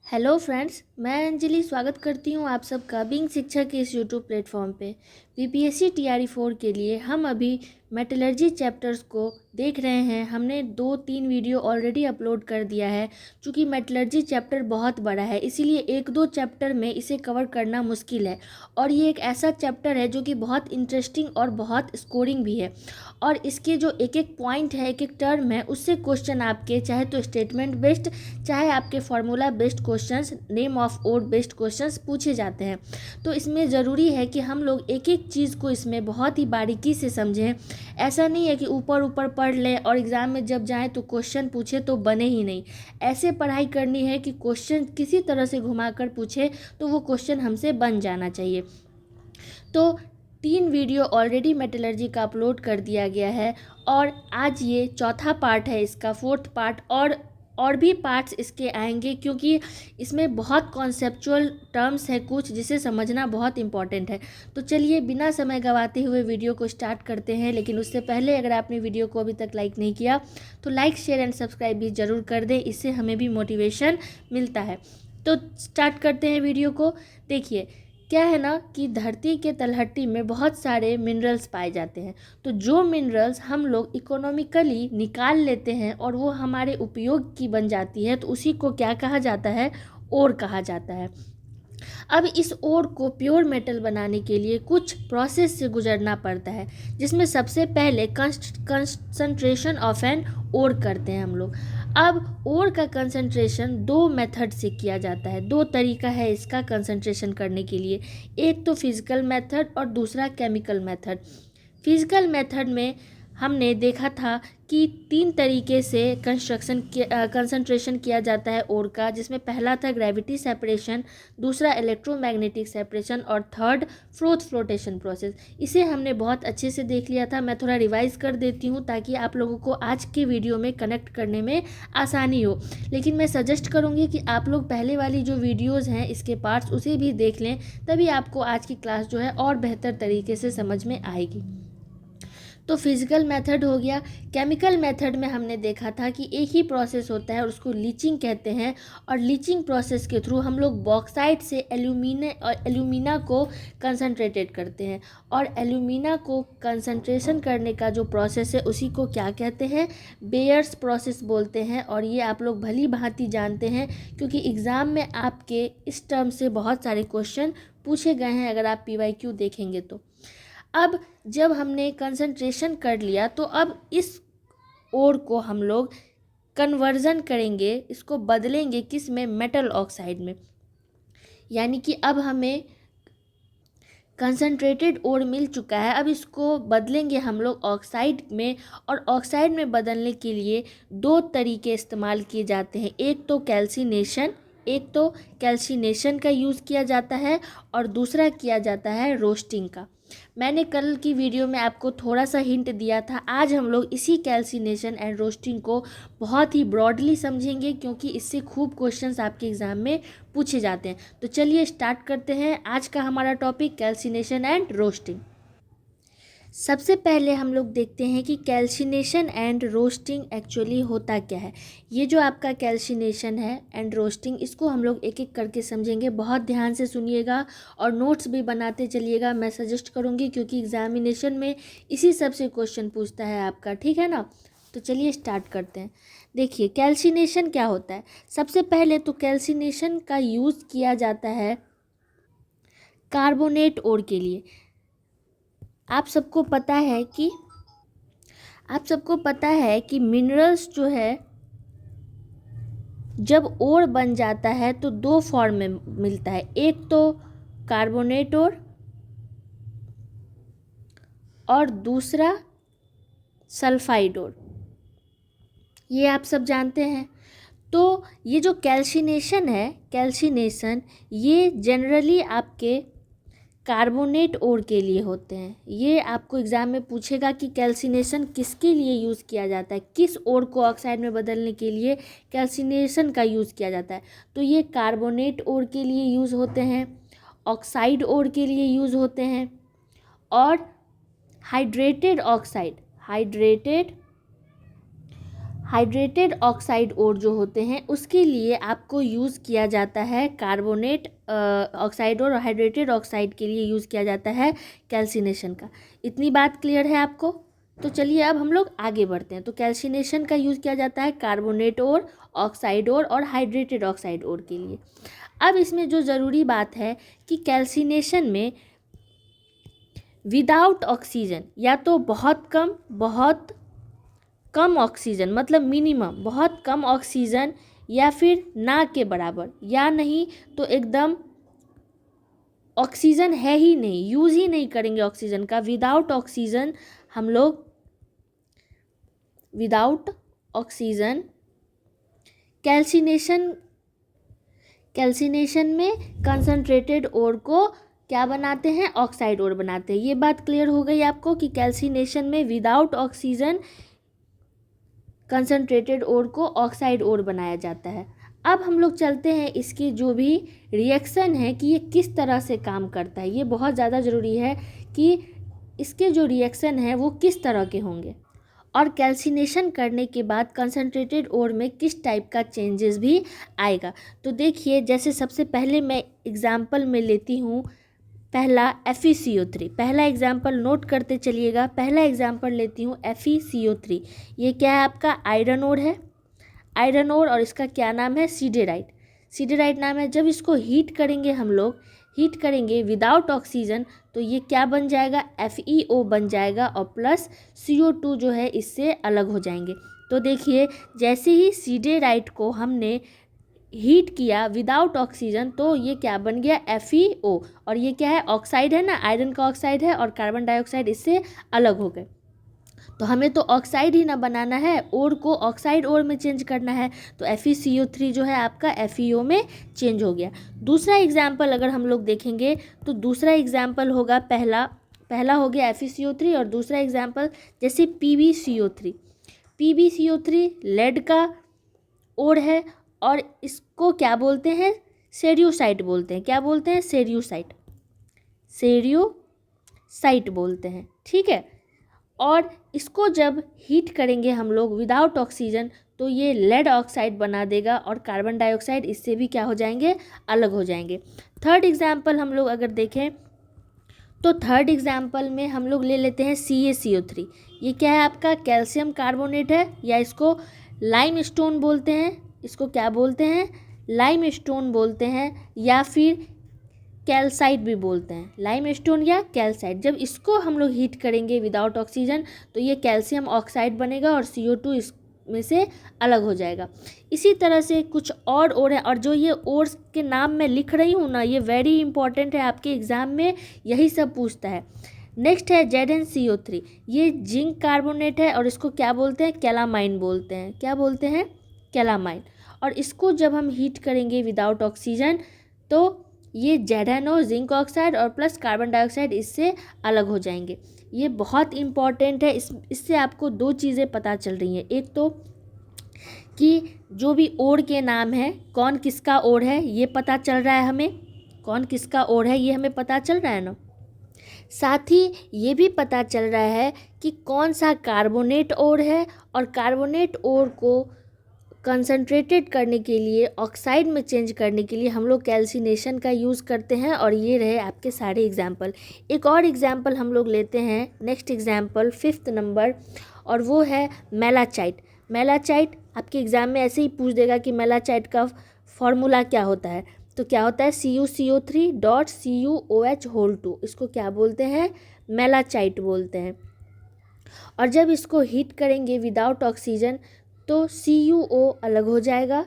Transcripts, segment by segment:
Hello friends, मैं अंजलि स्वागत करती हूँ आप सबका बीइंग शिक्षक के इस यूट्यूब प्लेटफॉर्म पे। बीपीएससी टीआरई 4 के लिए हम अभी मेटलर्जी चैप्टर्स को देख रहे हैं। हमने 2-3 वीडियो ऑलरेडी अपलोड कर दिया है। चूँकि मेटलर्जी चैप्टर बहुत बड़ा है, इसीलिए 1-2 चैप्टर में इसे कवर करना मुश्किल है। और ये एक ऐसा चैप्टर है जो कि बहुत इंटरेस्टिंग और बहुत स्कोरिंग भी है। और इसके जो एक एक पॉइंट है, एक एक टर्म है, उससे क्वेश्चन आपके चाहे तो स्टेटमेंट बेस्ड, चाहे आपके formula based questions, name of word based questions पूछे जाते हैं। तो इसमें ज़रूरी है कि हम लोग एक एक चीज़ को इसमें बहुत ही बारीकी से समझें। ऐसा नहीं है कि ऊपर ऊपर पढ़ लें और एग्ज़ाम में जब जाएं तो क्वेश्चन पूछे तो बने ही नहीं। ऐसे पढ़ाई करनी है कि क्वेश्चन किसी तरह से घुमाकर पूछे तो वो क्वेश्चन हमसे बन जाना चाहिए। तो 3 वीडियो ऑलरेडी मेटलर्जी का अपलोड कर दिया गया है और आज ये चौथा पार्ट है, इसका 4th पार्ट। और भी पार्ट्स इसके आएंगे क्योंकि इसमें बहुत कॉन्सेप्चुअल टर्म्स है कुछ, जिसे समझना बहुत इंपॉर्टेंट है। तो चलिए बिना समय गंवाते हुए वीडियो को स्टार्ट करते हैं। लेकिन उससे पहले अगर आपने वीडियो को अभी तक लाइक नहीं किया तो लाइक, शेयर एंड सब्सक्राइब भी ज़रूर कर दें, इससे हमें भी मोटिवेशन मिलता है। तो स्टार्ट करते हैं वीडियो को। देखिए, क्या है ना कि धरती के तलहटी में बहुत सारे मिनरल्स पाए जाते हैं। तो जो मिनरल्स हम लोग इकोनॉमिकली निकाल लेते हैं और वो हमारे उपयोग की बन जाती है, तो उसी को क्या कहा जाता है? ओर कहा जाता है। अब इस ओर को प्योर मेटल बनाने के लिए कुछ प्रोसेस से गुजरना पड़ता है, जिसमें सबसे पहले कंसंट्रेशन ऑफ एन ओर करते हैं हम लोग। अब ओर का कंसंट्रेशन 2 मेथड से किया जाता है। 2 तरीका है इसका कंसंट्रेशन करने के लिए। एक तो फिजिकल मेथड और दूसरा केमिकल मेथड। फिजिकल मेथड में हमने देखा था कि 3 तरीके से कंसंट्रेशन किया जाता है ओर का, जिसमें पहला था ग्रेविटी सेपरेशन, दूसरा इलेक्ट्रोमैग्नेटिक सेपरेशन और थर्ड फ्लोटेशन प्रोसेस। इसे हमने बहुत अच्छे से देख लिया था। मैं थोड़ा रिवाइज कर देती हूँ ताकि आप लोगों को आज के वीडियो में कनेक्ट करने में आसानी हो। लेकिन मैं सजेस्ट करूँगी कि आप लोग पहले वाली जो वीडियोज़ हैं इसके पार्ट्स, उसे भी देख लें, तभी आपको आज की क्लास जो है और बेहतर तरीके से समझ में आएगी। तो फिजिकल मेथड हो गया। केमिकल मेथड में हमने देखा था कि एक ही प्रोसेस होता है और उसको लीचिंग कहते हैं। और लीचिंग प्रोसेस के थ्रू हम लोग बॉक्साइट से एल्यूमिना को कंसंट्रेटेड करते हैं। और एल्यूमिना को कंसंट्रेशन करने का जो प्रोसेस है उसी को क्या कहते हैं? बेयर्स प्रोसेस बोलते हैं। और ये आप लोग भली भांति जानते हैं क्योंकि एग्ज़ाम में आपके इस टर्म से बहुत सारे क्वेश्चन पूछे गए हैं, अगर आप PYQ देखेंगे तो। अब जब हमने कंसंट्रेशन कर लिया तो अब इस ओर को हम लोग कन्वर्जन करेंगे, इसको बदलेंगे किस में? मेटल ऑक्साइड में। यानी कि अब हमें कंसंट्रेटेड ओर मिल चुका है, अब इसको बदलेंगे हम लोग ऑक्साइड में। और ऑक्साइड में बदलने के लिए 2 तरीके इस्तेमाल किए जाते हैं। एक तो कैल्सिनेशन का यूज़ किया जाता है और दूसरा किया जाता है रोस्टिंग का। मैंने कल की वीडियो में आपको थोड़ा सा हिंट दिया था। आज हम लोग इसी कैल्सिनेशन एंड रोस्टिंग को बहुत ही ब्रॉडली समझेंगे क्योंकि इससे खूब क्वेश्चंस आपके एग्ज़ाम में पूछे जाते हैं। तो चलिए स्टार्ट करते हैं। आज का हमारा टॉपिक कैल्सिनेशन एंड रोस्टिंग। सबसे पहले हम लोग देखते हैं कि कैल्सिनेशन एंड रोस्टिंग एक्चुअली होता क्या है। ये जो आपका कैल्सिनेशन है एंड रोस्टिंग, इसको हम लोग एक एक करके समझेंगे। बहुत ध्यान से सुनिएगा और नोट्स भी बनाते चलिएगा, मैं सजेस्ट करूँगी, क्योंकि एग्जामिनेशन में इसी सब से क्वेश्चन पूछता है आपका, ठीक है ना। तो चलिए स्टार्ट करते हैं। देखिए, कैल्सिनेशन क्या होता है। सबसे पहले तो कैल्सिनेशन का यूज़ किया जाता है कार्बोनेट ओर के लिए। आप सबको पता है कि मिनरल्स जो है जब ओर बन जाता है तो 2 फॉर्म में मिलता है। एक तो कार्बोनेट और दूसरा सल्फाइड ओर। ये आप सब जानते हैं। तो ये जो कैल्सिनेशन ये जनरली आपके कार्बोनेट ओर के लिए होते हैं। ये आपको एग्ज़ाम में पूछेगा कि कैल्सिनेशन किसके लिए यूज़ किया जाता है, किस ओर को ऑक्साइड में बदलने के लिए कैल्सिनेशन का यूज़ किया जाता है। तो ये कार्बोनेट ओर के लिए यूज़ होते हैं, ऑक्साइड ओर के लिए यूज़ होते हैं, और हाइड्रेटेड हाइड्रेटेड ऑक्साइड ओर जो होते हैं उसके लिए आपको यूज़ किया जाता है कार्बोनेट ऑक्साइड और हाइड्रेटेड ऑक्साइड के लिए यूज़ किया जाता है कैल्सिनेशन का। इतनी बात क्लियर है आपको? तो चलिए अब हम लोग आगे बढ़ते हैं। तो कैल्सिनेशन का यूज़ किया जाता है कार्बोनेट ओर, ऑक्साइड ओर और हाइड्रेटेड ऑक्साइड ओर के लिए। अब इसमें जो ज़रूरी बात है कि कैल्सिनेशन में विदाउट ऑक्सीजन, या तो बहुत कम ऑक्सीजन मतलब मिनिमम बहुत कम ऑक्सीजन, या फिर ना के बराबर, या नहीं तो एकदम ऑक्सीजन है ही नहीं, यूज़ ही नहीं करेंगे ऑक्सीजन का। विदाउट ऑक्सीजन हम लोग विदाउट ऑक्सीजन कैल्सिनेशन में कंसंट्रेटेड ओर को क्या बनाते हैं? ऑक्साइड ओर बनाते हैं। ये बात क्लियर हो गई आपको कि कैल्सिनेशन में विदाउट ऑक्सीजन कंसंट्रेटेड ओर को ऑक्साइड ओर बनाया जाता है। अब हम लोग चलते हैं इसकी जो भी रिएक्शन है कि ये किस तरह से काम करता है। ये बहुत ज़्यादा ज़रूरी है कि इसके जो रिएक्शन है वो किस तरह के होंगे, और कैल्सिनेशन करने के बाद कंसंट्रेटेड ओर में किस टाइप का चेंजेस भी आएगा। तो देखिए, जैसे सबसे पहले मैं एग्जाम्पल में लेती हूँ पहला FeCO3। पहला एग्जाम्पल नोट करते चलिएगा। पहला एग्जाम्पल लेती हूँ FeCO3। ये क्या है? आपका आयरन ओर है, आयरन ओर, और इसका क्या नाम है? सिडेराइट। सिडेराइट नाम है। जब इसको हीट करेंगे हम लोग, हीट करेंगे विदाउट ऑक्सीजन, तो ये क्या बन जाएगा? FeO बन जाएगा, और प्लस CO2 जो है इससे अलग हो जाएंगे। तो देखिए, जैसे ही सिडेराइट को हमने हीट किया विदाउट ऑक्सीजन, तो ये क्या बन गया? FeO। और ये क्या है? ऑक्साइड है ना, आयरन का ऑक्साइड है, और कार्बन डाइऑक्साइड इससे अलग हो गए। तो हमें तो ऑक्साइड ही ना बनाना है, ओर को ऑक्साइड ओर में चेंज करना है। तो FeCO3 जो है आपका FeO में चेंज हो गया। दूसरा एग्जाम्पल अगर हम लोग देखेंगे तो दूसरा एग्जाम्पल होगा, पहला हो गया FeCO3, और दूसरा एग्जाम्पल जैसे PbCO3। PbCO3 लेड का ओर है, और इसको क्या बोलते हैं? सेरियोसाइट बोलते हैं। क्या बोलते हैं? सेरियोसाइट बोलते हैं, ठीक है। और इसको जब हीट करेंगे हम लोग विदाउट ऑक्सीजन, तो ये लेड ऑक्साइड बना देगा, और कार्बन डाइऑक्साइड इससे भी क्या हो जाएंगे? अलग हो जाएंगे। थर्ड एग्जाम्पल हम लोग अगर देखें तो थर्ड एग्जाम्पल में हम लोग ले लेते हैं CaCO3। ये क्या है? आपका कैल्शियम कार्बोनेट है, या इसको लाइम स्टोन बोलते हैं। इसको क्या बोलते हैं? लाइम स्टोन बोलते हैं, या फिर कैल्साइट भी बोलते हैं। लाइम स्टोन या कैल्साइट, जब इसको हम लोग हीट करेंगे विदाउट ऑक्सीजन, तो ये कैल्शियम ऑक्साइड बनेगा, और CO2 इसमें से अलग हो जाएगा। इसी तरह से कुछ और है, और जो ये और के नाम मैं लिख रही हूँ ना, ये वेरी इंपॉर्टेंट है, आपके एग्ज़ाम में यही सब पूछता है। नेक्स्ट है ZnCO3। ये जिंक कार्बोनेट है, और इसको क्या बोलते हैं? कैलामाइन बोलते हैं। क्या बोलते हैं? कैलामाइन। और इसको जब हम हीट करेंगे विदाउट ऑक्सीजन, तो ये ZnO जिंक ऑक्साइड और प्लस कार्बन डाइऑक्साइड इससे अलग हो जाएंगे। ये बहुत इम्पॉर्टेंट है। इससे आपको दो चीज़ें पता चल रही हैं। एक तो कि जो भी ओर के नाम है, कौन किसका ओर है ये पता चल रहा है हमें, कौन किसका ओर है ये हमें पता चल रहा है ना। साथ ही ये भी पता चल रहा है कि कौन सा कार्बोनेट ओर है, और कार्बोनेट ओर को कंसंट्रेटेड करने के लिए, ऑक्साइड में चेंज करने के लिए हम लोग कैल्सिनेशन का यूज़ करते हैं। और ये रहे आपके सारे एग्जाम्पल। एक और एग्जाम्पल हम लोग लेते हैं, नेक्स्ट एग्जाम्पल 5th नंबर, और वो है मेलाचाइट। मेलाचाइट आपके एग्ज़ाम में ऐसे ही पूछ देगा कि मेलाचाइट का फॉर्मूला क्या होता है। तो क्या होता है? CuCO3.CuOH2। इसको क्या बोलते हैं? मेलाचाइट बोलते हैं। और जब इसको हीट करेंगे विदाउट ऑक्सीजन, तो CuO अलग हो जाएगा,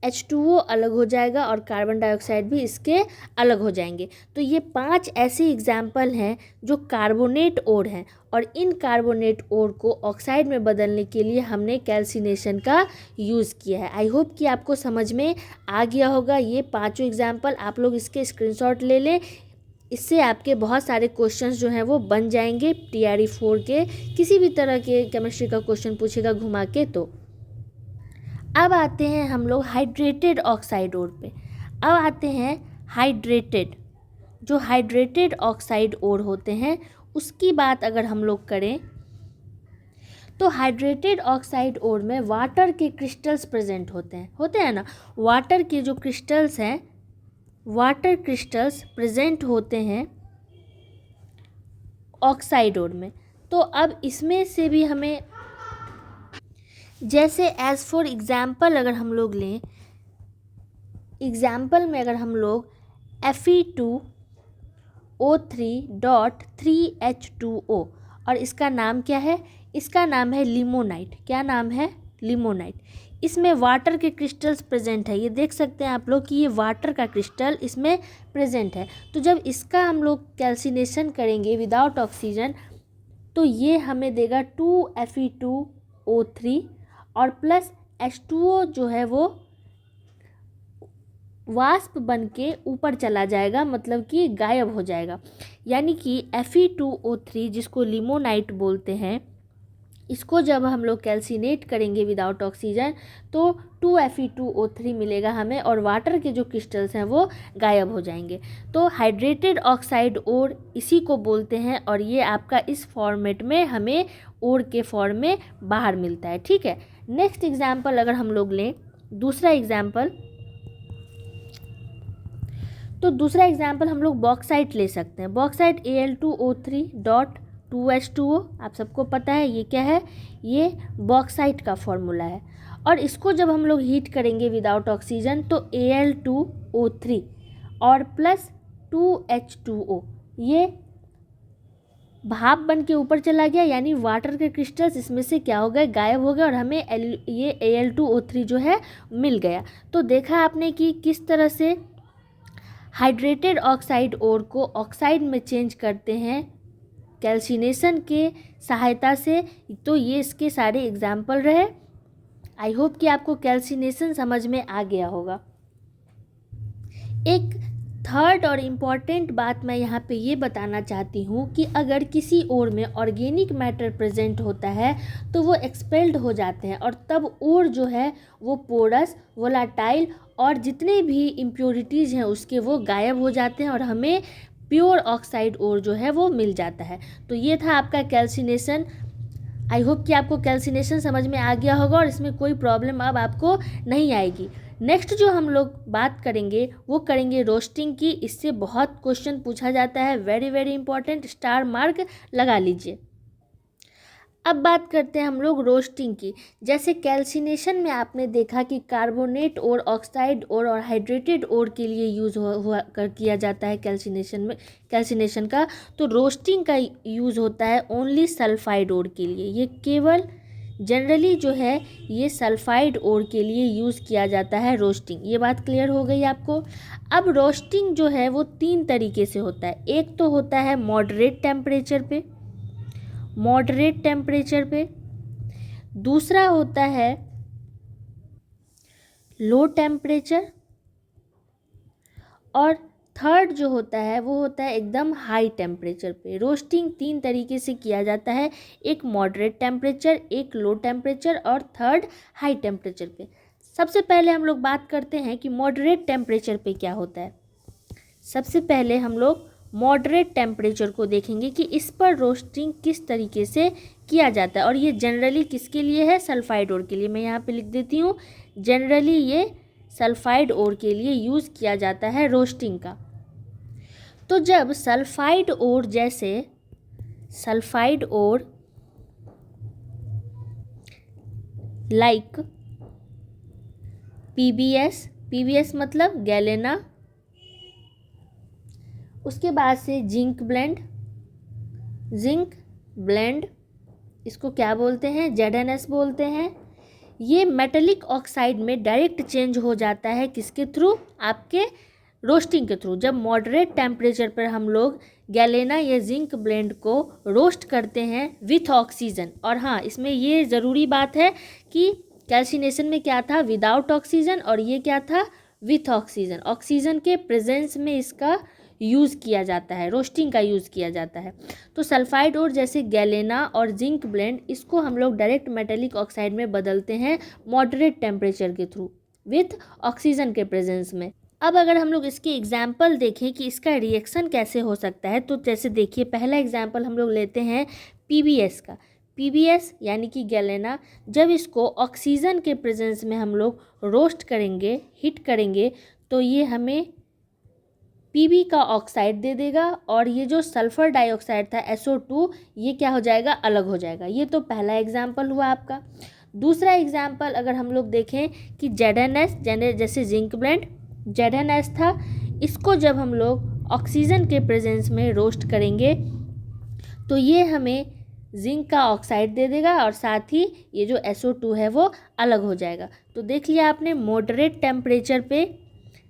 H2O अलग हो जाएगा, और कार्बन डाइऑक्साइड भी इसके अलग हो जाएंगे। तो ये 5 ऐसे एग्जाम्पल हैं जो कार्बोनेट ओर हैं, और इन कार्बोनेट ओर को ऑक्साइड में बदलने के लिए हमने कैल्सिनेशन का यूज़ किया है। आई होप कि आपको समझ में आ गया होगा। ये 5 एग्जाम्पल आप लोग इसके स्क्रीनशॉट ले लें। इससे आपके बहुत सारे क्वेश्चंस जो हैं वो बन जाएंगे। TRE 4 के किसी भी तरह के केमिस्ट्री का क्वेश्चन पूछेगा घुमा के। तो अब आते हैं हम लोग हाइड्रेटेड ऑक्साइड ओर पे। अब आते हैं हाइड्रेटेड, जो हाइड्रेटेड ऑक्साइड ओर होते हैं उसकी बात अगर हम लोग करें, तो हाइड्रेटेड ऑक्साइड ओर में वाटर के क्रिस्टल्स प्रेजेंट होते हैं ना, वाटर के जो क्रिस्टल्स हैं, वाटर क्रिस्टल्स प्रेजेंट होते हैं ऑक्साइड ओर में। तो अब इसमें से भी हमें, जैसे एज फॉर एग्जाम्पल अगर हम लोग लें, एग्जाम्पल में अगर हम लोग Fe2O3.3H2O, और इसका नाम क्या है, इसका नाम है लिमोनाइट। क्या नाम है, लिमोनाइट। इसमें वाटर के क्रिस्टल्स प्रेजेंट है, ये देख सकते हैं आप लोग कि ये वाटर का क्रिस्टल इसमें प्रेजेंट है। तो जब इसका हम लोग कैल्सिनेशन करेंगे विदाउट ऑक्सीजन, तो ये हमें देगा 2Fe2O3 और प्लस H2O जो है वो वाष्प बन के ऊपर चला जाएगा, मतलब कि गायब हो जाएगा। यानी कि Fe2O3 जिसको लिमोनाइट बोलते हैं, इसको जब हम लोग कैल्सिनेट करेंगे विदाउट ऑक्सीजन तो 2Fe2O3 मिलेगा हमें, और वाटर के जो क्रिस्टल्स हैं वो गायब हो जाएंगे। तो हाइड्रेटेड ऑक्साइड ओर इसी को बोलते हैं, और ये आपका इस फॉर्मेट में हमें ओर के फॉर्म में बाहर मिलता है। ठीक है, नेक्स्ट एग्जाम्पल अगर हम लोग लें, दूसरा एग्जाम्पल, तो दूसरा एग्जाम्पल हम लोग बॉक्साइट ले सकते हैं। बॉक्साइट Al2O3.2H2O, आप सबको पता है ये क्या है, ये बॉक्साइट का फॉर्मूला है। और इसको जब हम लोग हीट करेंगे विदाउट ऑक्सीजन तो Al2O3 और प्लस 2H2O, ये भाप बन के ऊपर चला गया, यानी वाटर के क्रिस्टल्स इसमें से क्या हो गए, गायब हो गए, और हमें ये Al2O3 जो है मिल गया। तो देखा आपने कि किस तरह से हाइड्रेटेड ऑक्साइड ओर को ऑक्साइड में चेंज करते हैं कैल्सिनेशन के सहायता से। तो ये इसके सारे एग्जाम्पल रहे। आई होप कि आपको कैल्सिनेशन समझ में आ गया होगा। एक थर्ड और इम्पॉर्टेंट बात मैं यहाँ पे ये बताना चाहती हूँ कि अगर किसी ओर में ऑर्गेनिक मैटर प्रेजेंट होता है तो वो एक्सपेल्ड हो जाते हैं, और तब ओर जो है वो पोरस, वोलाटाइल और जितने भी इम्प्योरिटीज़ हैं उसके वो गायब हो जाते हैं, और हमें प्योर ऑक्साइड ओर जो है वो मिल जाता है। तो ये था आपका कैल्सिनेशन। आई होप कि आपको कैल्सिनेशन समझ में आ गया होगा और इसमें कोई प्रॉब्लम अब आपको नहीं आएगी। नेक्स्ट जो हम लोग बात करेंगे वो करेंगे रोस्टिंग की। इससे बहुत क्वेश्चन पूछा जाता है, very very important, star mark लगा लीजिए। अब बात करते हैं हम लोग रोस्टिंग की। जैसे कैल्सिनेशन में आपने देखा कि कार्बोनेट और ऑक्साइड और हाइड्रेटेड और के लिए यूज़ किया जाता है कैल्सिनेशन का, तो रोस्टिंग का यूज़ होता है ओनली सल्फाइड ओर के लिए। ये केवल जनरली जो है ये सल्फाइड ओर के लिए यूज़ किया जाता है रोस्टिंग। ये बात क्लियर हो गई आपको। अब रोस्टिंग जो है वो 3 तरीके से होता है। एक तो होता है मॉडरेट टेम्परेचर पे, दूसरा होता है लो टेम्परेचर, और थर्ड जो होता है वो होता है एकदम हाई टेम्परेचर पे। रोस्टिंग 3 तरीके से किया जाता है, एक मॉडरेट टेम्परेचर, एक लो टेम्परेचर और थर्ड हाई टेम्परेचर पे। सबसे पहले हम लोग बात करते हैं कि मॉडरेट टेम्परेचर पे क्या होता है। सबसे पहले हम लोग मॉडरेट टेम्परेचर को देखेंगे कि इस पर रोस्टिंग किस तरीके से किया जाता है, और ये जनरली किसके लिए है, सल्फाइड ओर के लिए। मैं यहाँ पे लिख देती हूँ, जनरली ये सल्फाइड ओर के लिए यूज़ किया जाता है रोस्टिंग का। तो जब सल्फाइड ओर, जैसे सल्फाइड ओर लाइक पीबीएस मतलब गैलेना, उसके बाद से जिंक ब्लेंड, इसको क्या बोलते हैं, ZnS बोलते हैं। ये मेटेलिक ऑक्साइड में डायरेक्ट चेंज हो जाता है, किसके थ्रू, आपके रोस्टिंग के थ्रू। जब मॉडरेट टेम्परेचर पर हम लोग गैलेना या जिंक ब्लेंड को रोस्ट करते हैं विथ ऑक्सीजन। और हाँ, इसमें ये ज़रूरी बात है कि कैल्सिनेशन में क्या था, विदाउट ऑक्सीजन, और ये क्या था, विथ ऑक्सीजन। ऑक्सीजन के प्रेजेंस में इसका यूज़ किया जाता है, रोस्टिंग का यूज़ किया जाता है। तो सल्फाइड और जैसे गैलेना और जिंक ब्लेंड, इसको हम लोग डायरेक्ट मेटेलिक ऑक्साइड में बदलते हैं मॉडरेट टेम्परेचर के थ्रू विथ ऑक्सीजन के प्रेजेंस में। अब अगर हम लोग इसके एग्जाम्पल देखें कि इसका रिएक्शन कैसे हो सकता है, तो जैसे देखिए, पहला एग्जाम्पल हम लोग लेते हैं पीबीएस का। पीबीएस यानी कि गैलेना, जब इसको ऑक्सीजन के प्रेजेंस में हम लोग रोस्ट करेंगे, हीट करेंगे, तो ये हमें पीबी का ऑक्साइड दे देगा और ये जो सल्फ़र डाइऑक्साइड था SO2 ये क्या हो जाएगा, अलग हो जाएगा। ये तो पहला एग्जाम्पल हुआ आपका। दूसरा एग्जाम्पल अगर हम लोग देखें कि ZnS जैसे जिंक ब्लेंड ZnS था, इसको जब हम लोग ऑक्सीजन के प्रेजेंस में रोस्ट करेंगे तो ये हमें जिंक का ऑक्साइड दे देगा और साथ ही ये जो SO2 है वो अलग हो जाएगा। तो देख लिया आपने, मॉडरेट टेम्परेचर पे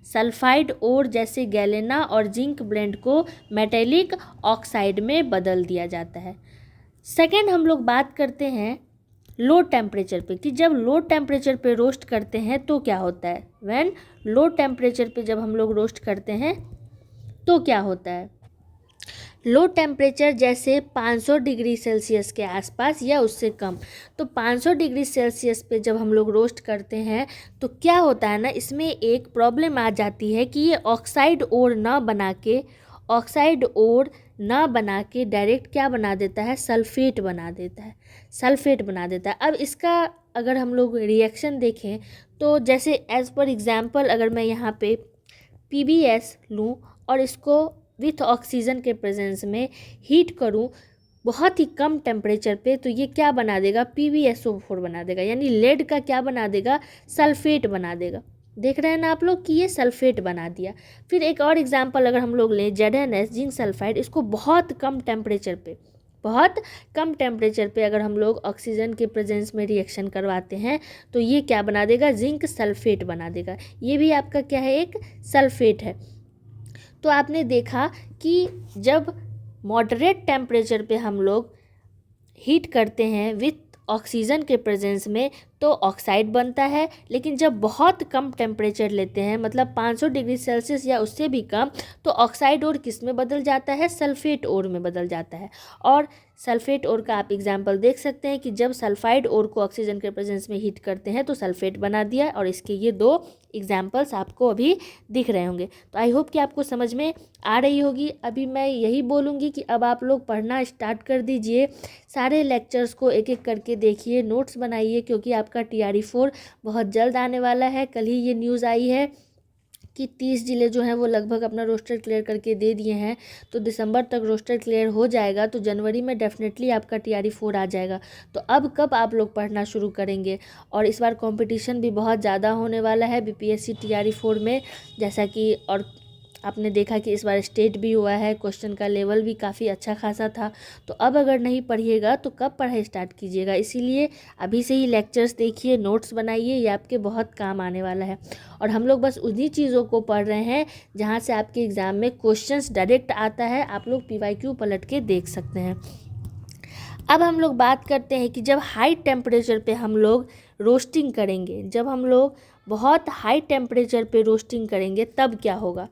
सल्फाइड ओर जैसे गैलेना और जिंक ब्लेंड को मेटेलिक ऑक्साइड में बदल दिया जाता है। सेकेंड हम लोग बात करते हैं लो टेम्परेचर पे कि जब लो टेम्परेचर पे रोस्ट करते हैं तो क्या होता है। व्हेन लो टेम्परेचर पे जब हम लोग रोस्ट करते हैं तो क्या होता है। लो टेम्परेचर जैसे 500 डिग्री सेल्सियस के आसपास या उससे कम, तो 500 डिग्री सेल्सियस पे जब हम लोग रोस्ट करते हैं तो क्या होता है ना, इसमें एक प्रॉब्लम आ जाती है कि ये ऑक्साइड ओर ना बना के डायरेक्ट क्या बना देता है, सल्फेट बना देता है। अब इसका अगर हम लोग रिएक्शन देखें तो जैसे एज पर एग्जाम्पल अगर मैं यहाँ पे PbS लूँ और इसको विथ ऑक्सीजन के प्रेजेंस में हीट करूं बहुत ही कम टेम्परेचर पे, तो ये क्या बना देगा, PbSO4 बना देगा, यानी लेड का क्या बना देगा, सल्फेट बना देगा। देख रहे हैं ना आप लोग कि ये सल्फेट बना दिया। फिर एक और एग्जांपल अगर हम लोग लें ZnS जिंक सल्फाइड, इसको बहुत कम टेम्परेचर पे अगर हम लोग ऑक्सीजन के प्रेजेंस में रिएक्शन करवाते हैं तो ये क्या बना देगा, जिंक सल्फेट बना देगा। ये भी आपका क्या है, एक सल्फेट है। तो आपने देखा कि जब मॉडरेट टेम्परेचर पे हम लोग हीट करते हैं विथ ऑक्सीजन के प्रेजेंस में तो ऑक्साइड बनता है, लेकिन जब बहुत कम टेम्परेचर लेते हैं मतलब 500 डिग्री सेल्सियस या उससे भी कम, तो ऑक्साइड और किस में बदल जाता है, सल्फेट ओर में बदल जाता है। और सल्फेट ओर का आप एग्जांपल देख सकते हैं कि जब सल्फाइड ओर को ऑक्सीजन के प्रेजेंस में हीट करते हैं तो सल्फेट बना दिया, और इसके ये दो एग्जाम्पल्स आपको अभी दिख रहे होंगे। तो आई होप कि आपको समझ में आ रही होगी। अभी मैं यही बोलूँगी कि अब आप लोग पढ़ना स्टार्ट कर दीजिए, सारे लेक्चर्स को एक एक करके देखिए, नोट्स बनाइए, क्योंकि आपका TRE4 बहुत जल्द आने वाला है। कल ही ये न्यूज़ आई है कि 30 जिले जो हैं वो लगभग अपना रोस्टर क्लियर करके दे दिए हैं, तो दिसंबर तक रोस्टर क्लियर हो जाएगा, तो जनवरी में डेफिनेटली आपका TRE4 आ जाएगा। तो अब कब आप लोग पढ़ना शुरू करेंगे। और इस बार कंपटीशन भी बहुत ज़्यादा होने वाला है BPSC TRE4 में, जैसा कि और आपने देखा कि इस बार स्टेट भी हुआ है, क्वेश्चन का लेवल भी काफ़ी अच्छा खासा था। तो अब अगर नहीं पढ़िएगा तो कब पढ़ाई स्टार्ट कीजिएगा। इसीलिए अभी से ही लेक्चर्स देखिए, नोट्स बनाइए, ये आपके बहुत काम आने वाला है। और हम लोग बस उन्हीं चीज़ों को पढ़ रहे हैं जहाँ से आपके एग्ज़ाम में क्वेश्चंस डायरेक्ट आता है, आप लोग PYQ पलट के देख सकते हैं। अब हम लोग बात करते हैं कि जब हाई टेम्परेचर पे हम लोग रोस्टिंग करेंगे, जब हम लोग बहुत हाई टेम्परेचर पे रोस्टिंग करेंगे तब क्या होगा।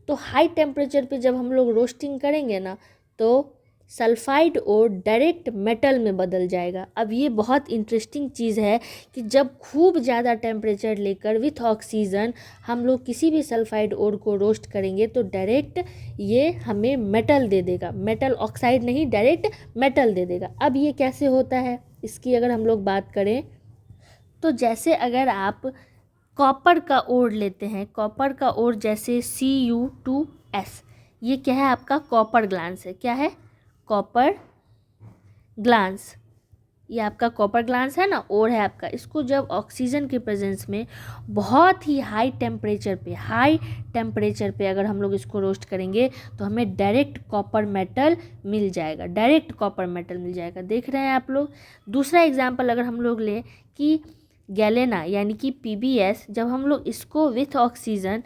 तो हाई टेम्परेचर पे जब हम लोग रोस्टिंग करेंगे ना तो सल्फाइड और डायरेक्ट मेटल में बदल जाएगा। अब ये बहुत इंटरेस्टिंग चीज़ है कि जब खूब ज़्यादा टेम्परेचर लेकर विथ ऑक्सीजन हम लोग किसी भी सल्फाइड ओर को रोस्ट करेंगे तो डायरेक्ट ये हमें मेटल दे देगा, मेटल ऑक्साइड नहीं, डायरेक्ट मेटल दे देगा। अब ये कैसे होता है, इसकी अगर हम लोग बात करें तो जैसे अगर आप कॉपर का ओर लेते हैं, कॉपर का ओर जैसे Cu2S, ये क्या है, आपका कॉपर ग्लांस है। क्या है, कॉपर ग्लांस, ये आपका कॉपर ग्लांस है ना, ओर है आपका। इसको जब ऑक्सीजन के प्रेजेंस में बहुत ही हाई टेम्परेचर पे अगर हम लोग इसको रोस्ट करेंगे तो हमें डायरेक्ट कॉपर मेटल मिल जाएगा, देख रहे हैं आप लोग। दूसरा एग्जांपल अगर हम लोग लें कि गैलेना यानी कि PbS, जब हम लोग इसको विथ ऑक्सीजन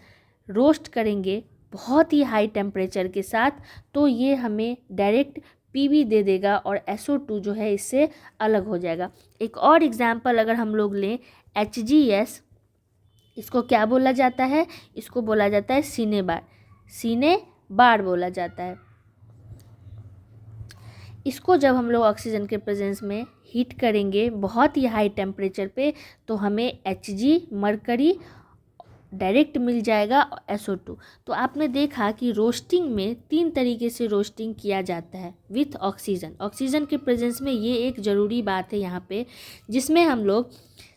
रोस्ट करेंगे बहुत ही हाई टेम्परेचर के साथ तो ये हमें डायरेक्ट Pb दे देगा और SO2 जो है इससे अलग हो जाएगा। एक और एग्जांपल अगर हम लोग लें HgS, इसको क्या बोला जाता है, इसको बोला जाता है सीने बार बोला जाता है। इसको जब हम लोग ऑक्सीजन के प्रेजेंस में हीट करेंगे बहुत ही हाई टेम्परेचर पे तो हमें Hg मरकरी डायरेक्ट मिल जाएगा SO2। तो आपने देखा कि रोस्टिंग में 3 तरीके से रोस्टिंग किया जाता है विथ ऑक्सीजन। ऑक्सीजन के प्रेजेंस में ये एक ज़रूरी बात है यहाँ पे, जिसमें हम लोग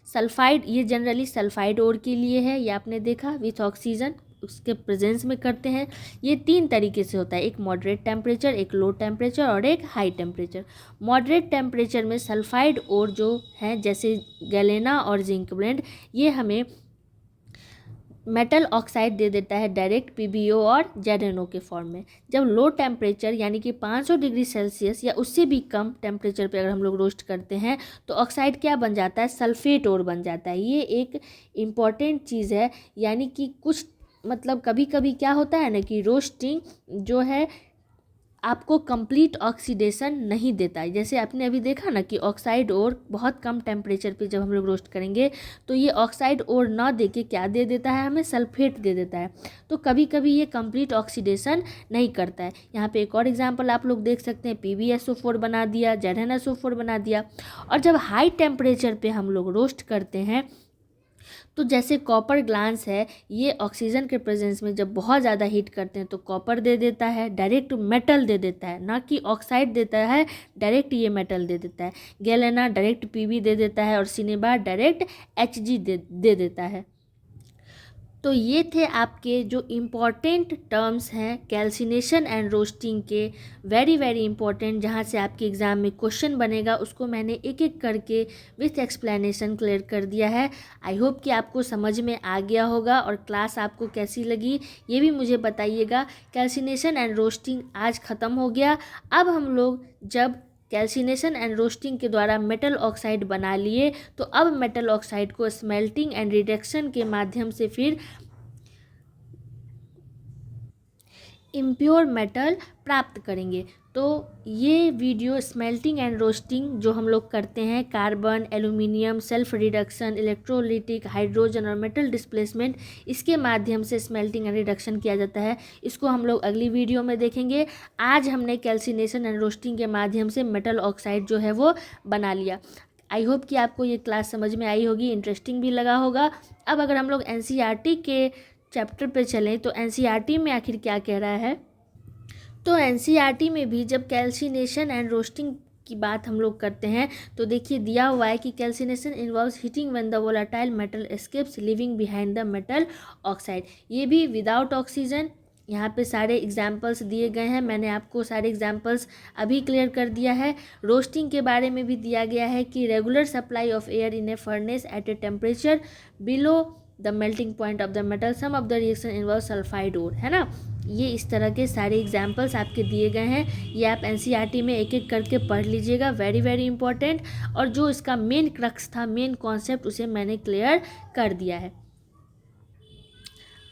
सल्फाइड, ये जनरली सल्फाइड ओर के लिए है, ये आपने देखा विथ ऑक्सीजन उसके प्रेजेंस में करते हैं। ये 3 तरीके से होता है, एक मॉडरेट टेम्परेचर, एक लो टेम्परेचर और एक हाई टेम्परेचर। मॉडरेट टेम्परेचर में सल्फाइड ओर जो है जैसे गैलेना और जिंक ब्लेंड, ये हमें मेटल ऑक्साइड दे देता है डायरेक्ट PbO और ZnO के फॉर्म में। जब लो टेम्परेचर यानी कि 500 डिग्री सेल्सियस या उससे भी कम टेम्परेचर पे अगर हम लोग रोस्ट करते हैं तो ऑक्साइड क्या बन जाता है, सल्फेट और बन जाता है। ये एक इम्पॉर्टेंट चीज़ है, यानी कि कुछ मतलब कभी कभी क्या होता है ना कि रोस्टिंग जो है आपको कंप्लीट ऑक्सीडेशन नहीं देता है। जैसे आपने अभी देखा ना कि ऑक्साइड और बहुत कम टेम्परेचर पे जब हम लोग रोस्ट करेंगे तो ये ऑक्साइड और ना दे के क्या दे देता है, हमें सल्फेट दे देता है। तो कभी कभी ये कंप्लीट ऑक्सीडेशन नहीं करता है। यहाँ पे एक और एग्जांपल आप लोग देख सकते हैं, PbSO4 बना दिया, ZnSO4 बना दिया। और जब हाई टेम्परेचर पे हम लोग रोस्ट करते हैं तो जैसे कॉपर ग्लास है, ये ऑक्सीजन के प्रेजेंस में जब बहुत ज़्यादा हीट करते हैं तो कॉपर दे देता है, डायरेक्ट मेटल दे देता है, ना कि ऑक्साइड देता है, डायरेक्ट ये मेटल दे देता है। गैलेना डायरेक्ट Pb दे देता है और सिनेबार डायरेक्ट Hg दे देता है। तो ये थे आपके जो इम्पॉर्टेंट टर्म्स हैं कैल्सिनेशन एंड रोस्टिंग के, वेरी वेरी इंपॉर्टेंट, जहाँ से आपके एग्ज़ाम में क्वेश्चन बनेगा उसको मैंने एक एक करके विथ एक्सप्लेनेशन क्लियर कर दिया है। आई होप कि आपको समझ में आ गया होगा। और क्लास आपको कैसी लगी ये भी मुझे बताइएगा। कैल्सिनेशन एंड रोस्टिंग आज ख़त्म हो गया। अब हम लोग जब कैल्सिनेशन एंड रोस्टिंग के द्वारा मेटल ऑक्साइड बना लिए तो अब मेटल ऑक्साइड को स्मेल्टिंग एंड रिडक्शन के माध्यम से फिर इम्प्योर मेटल प्राप्त करेंगे। तो ये वीडियो स्मेल्टिंग एंड रोस्टिंग जो हम लोग करते हैं, carbon, aluminium, self reduction, electrolytic, hydrogen और मेटल डिस्प्लेसमेंट, इसके माध्यम से स्मेल्टिंग एंड रिडक्शन किया जाता है। इसको हम लोग अगली वीडियो में देखेंगे। आज हमने कैल्सिनेशन एंड रोस्टिंग के माध्यम से मेटल ऑक्साइड जो है वो बना लिया। आई होप कि आपको ये क्लास समझ में आई होगी, इंटरेस्टिंग भी लगा होगा। अब अगर हम लोग NCERT के चैप्टर पे चलें तो NCERT में आखिर क्या कह रहा है, तो NCERT में भी जब कैल्सिनेशन एंड रोस्टिंग की बात हम लोग करते हैं तो देखिए दिया हुआ है कि calcination involves heating when the volatile metal escapes living behind the metal oxide. ये भी विदाउट ऑक्सीजन। यहाँ पे सारे एग्जाम्पल्स दिए गए हैं, मैंने आपको सारे एग्जाम्पल्स अभी क्लियर कर दिया है। रोस्टिंग के बारे में भी दिया गया है कि regular supply of air in a furnace at a temperature below the melting point of the metal, some of the reaction involve sulphide ore, है ना। ये इस तरह के सारे एग्जाम्पल्स आपके दिए गए हैं। ये आप NCERT में एक एक करके पढ़ लीजिएगा, वेरी वेरी इंपॉर्टेंट। और जो इसका मेन क्रक्स था, मेन कॉन्सेप्ट, उसे मैंने क्लियर कर दिया है।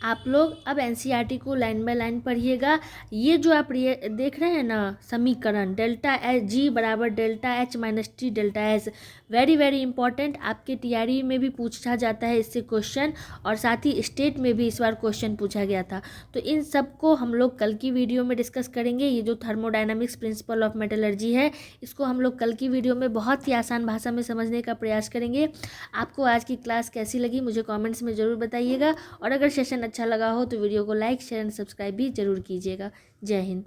आप लोग अब NCERT को लाइन बाय लाइन पढ़िएगा। ये जो आप देख रहे हैं ना समीकरण, डेल्टा एच जी बराबर delta H minus T delta S, very very important. आपके TRE में भी पूछा जाता है इससे क्वेश्चन, और साथ ही स्टेट में भी इस बार क्वेश्चन पूछा गया था। तो इन सब को हम लोग कल की वीडियो में डिस्कस करेंगे। ये जो थर्मोडायनामिक्स प्रिंसिपल ऑफ मेटलर्जी है, इसको हम लोग कल की वीडियो में बहुत ही आसान भाषा में समझने का प्रयास करेंगे। आपको आज की क्लास कैसी लगी मुझे कॉमेंट्स में ज़रूर बताइएगा। और अगर सेशन अच्छा लगा हो तो वीडियो को लाइक, शेयर एंड सब्सक्राइब भी ज़रूर कीजिएगा। जय हिंद।